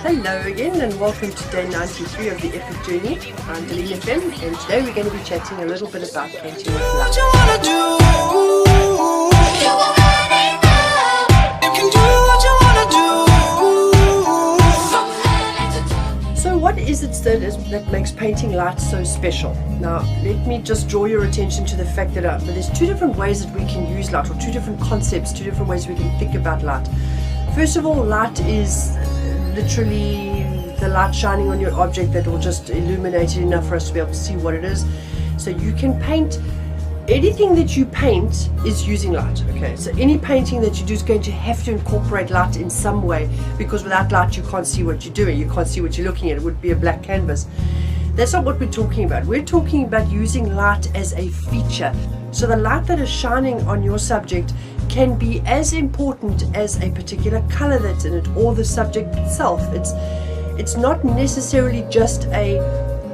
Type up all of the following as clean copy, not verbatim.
Hello again and welcome to day 93 of the Epic Journey. I'm Dalene FM and today we're going to be chatting a little bit about painting with light. So what is it that makes painting light so special? Now let me just draw your attention to the fact that there's two different ways that we can use light, or two different concepts, two different ways we can think about light. First of all, light is literally the light shining on your object that will just illuminate it enough for us to be able to see what it is. So you can paint, anything that you paint is using light. Okay, so any painting that you do is going to have to incorporate light in some way, because without light you can't see what you're doing, you can't see what you're looking at. It would be a black canvas. That's not what we're talking about. We're talking about using light as a feature. So the light that is shining on your subject can be as important as a particular color that's in it, or the subject itself. It's not necessarily just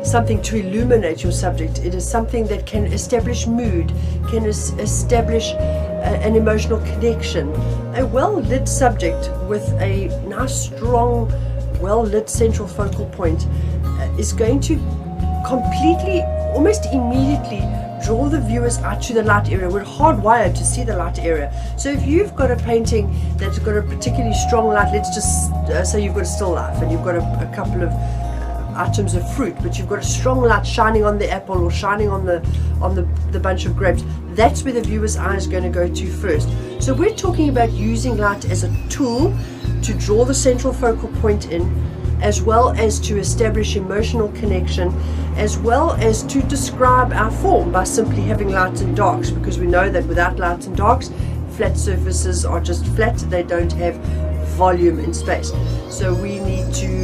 something to illuminate your subject. It is something that can establish mood, can establish an emotional connection. A well-lit subject with a nice, strong, well-lit central focal point is going to completely, almost immediately, draw the viewer's eye to the light area. We're hardwired to see the light area. So if you've got a painting that's got a particularly strong light, let's just say you've got a still life and you've got a couple of items of fruit, but you've got a strong light shining on the apple or shining on the bunch of grapes, that's where the viewer's eye is going to go to first. So we're talking about using light as a tool to draw the central focal point in, as well as to establish emotional connection, as well as to describe our form by simply having lights and darks, because we know that without lights and darks, flat surfaces are just flat, they don't have volume in space. So we need to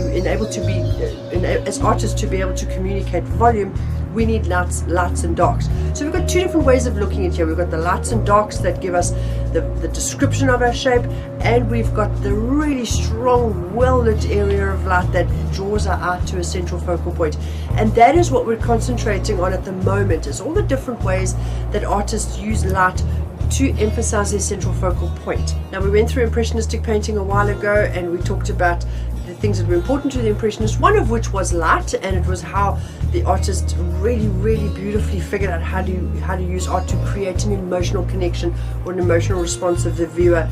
as artists, to be able to communicate volume, we need lights and darks. So we've got two different ways of looking at it here. We've got the lights and darks that give us the description of our shape, and we've got the really strong, well-lit area of light that draws our eye to a central focal point. And that is what we're concentrating on at the moment, is all the different ways that artists use light to emphasize their central focal point. Now, we went through Impressionistic painting a while ago and we talked about the things that were important to the Impressionists, one of which was light, and it was how the artist really, really beautifully figured out how to use art to create an emotional connection or an emotional response of the viewer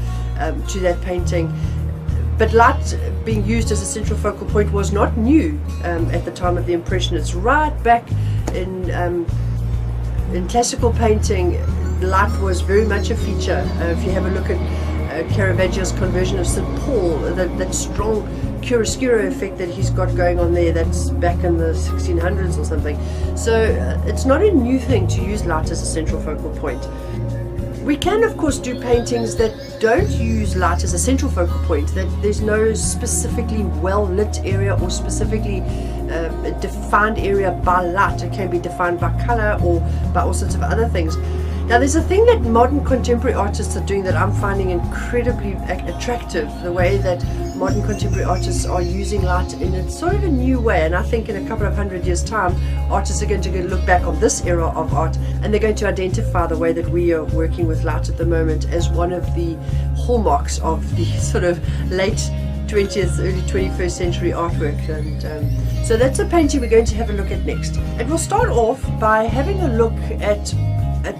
to that painting. But light being used as a central focal point was not new at the time of the Impressionists. Right back in classical painting, light was very much a feature. If you have a look at Caravaggio's conversion of St. Paul, that strong chiaroscuro effect that he's got going on there, that's back in the 1600s or something. So it's not a new thing to use light as a central focal point. We can of course do paintings that don't use light as a central focal point, that there's no specifically well lit area or specifically a defined area by light. It can be defined by color or by all sorts of other things. Now there's a thing that modern contemporary artists are doing that I'm finding incredibly attractive, the way that modern contemporary artists are using light in a sort of a new way. And I think in a couple of 100 years time, artists are going to look back on this era of art and they're going to identify the way that we are working with light at the moment as one of the hallmarks of the sort of late 20th, early 21st century artwork. And so that's a painting we're going to have a look at next. And we'll start off by having a look at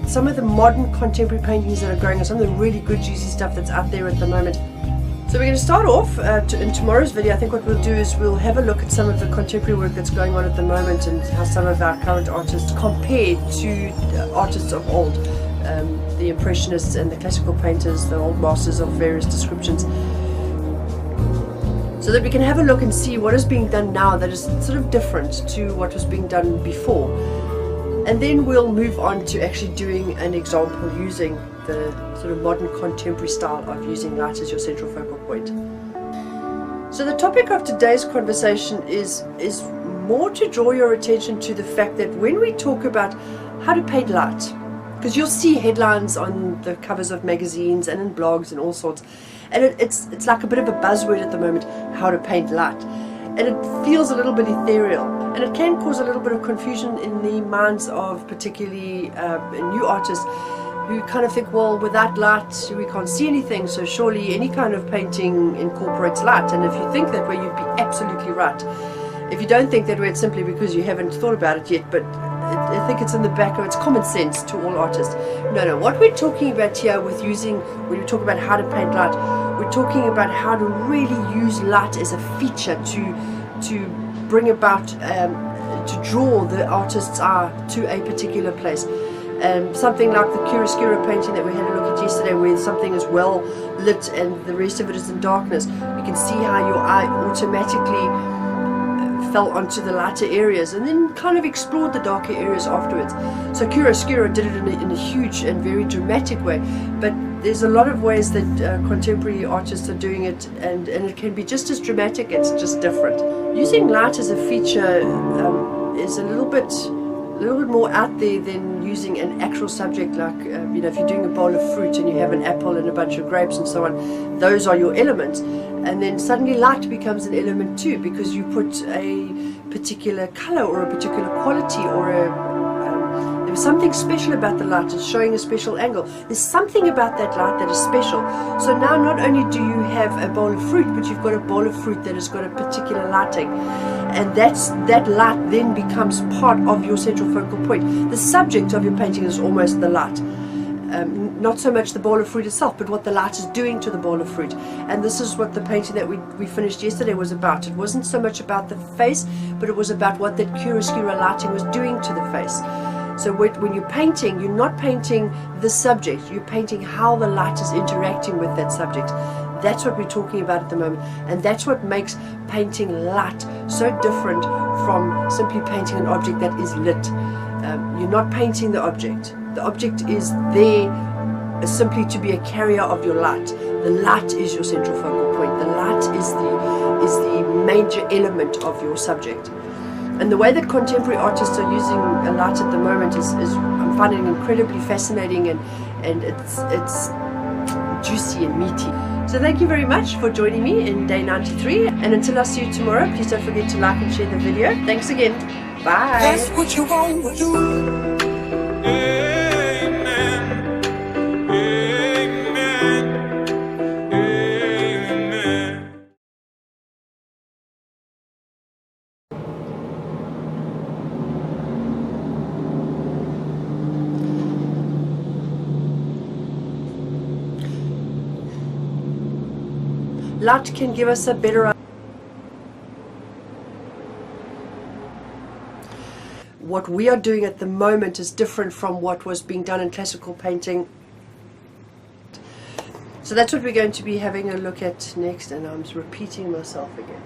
some of the modern contemporary paintings that are going on, some of the really good juicy stuff that's out there at the moment. So we're going to start off in tomorrow's video. I think what we'll do is we'll have a look at some of the contemporary work that's going on at the moment and how some of our current artists compare to the artists of old, the Impressionists and the classical painters, the old masters of various descriptions, so that we can have a look and see what is being done now that is sort of different to what was being done before. And then we'll move on to actually doing an example using the sort of modern contemporary style of using light as your central focal point. So the topic of today's conversation is more to draw your attention to the fact that when we talk about how to paint light, because you'll see headlines on the covers of magazines and in blogs and all sorts, and it's like a bit of a buzzword at the moment, how to paint light. And it feels a little bit ethereal, and it can cause a little bit of confusion in the minds of particularly new artists, who kind of think, well, without light we can't see anything, so surely any kind of painting incorporates light. And if you think that way, you'd be absolutely right. If you don't think that way, it's simply because you haven't thought about it yet, but I think it's in the back of it's common sense to all artists. No, what we're talking about here with using, when we talk about how to paint light, we're talking about how to really use light as a feature to bring about, to draw the artist's eye to a particular place. Something like the chiaroscuro painting that we had a look at yesterday, where something is well lit and the rest of it is in darkness, you can see how your eye automatically fell onto the lighter areas and then kind of explored the darker areas afterwards. So chiaroscuro did it in a huge and very dramatic way, but there's a lot of ways that contemporary artists are doing it, and it can be just as dramatic, it's just different. Using light as a feature is a little bit more out there than using an actual subject, like you know, if you're doing a bowl of fruit and you have an apple and a bunch of grapes and so on, those are your elements, and then suddenly light becomes an element too, because you put a particular color or a particular quality or there's something special about the light. It's showing a special angle. There's something about that light that is special. So now not only do you have a bowl of fruit, but you've got a bowl of fruit that has got a particular lighting, and that light then becomes part of your central focal point. The subject of your painting is almost the light. Not so much the bowl of fruit itself, but what the light is doing to the bowl of fruit. And this is what the painting that we finished yesterday was about. It wasn't so much about the face, but it was about what that chiaroscuro lighting was doing to the face. So when you're painting, you're not painting the subject, you're painting how the light is interacting with that subject. That's what we're talking about at the moment, and that's what makes painting light so different from simply painting an object that is lit. You're not painting the object. The object is there simply to be a carrier of your light. The light is your central focal point. The light is the major element of your subject. And the way that contemporary artists are using a light at the moment is I'm finding incredibly fascinating, and it's juicy and meaty. So thank you very much for joining me in day 93, and until I see you tomorrow, please don't forget to like and share the video. Thanks again. Bye. That's what you want to do. Light can give us a better idea. What we are doing at the moment is different from what was being done in classical painting. So that's what we're going to be having a look at next, and I'm repeating myself again.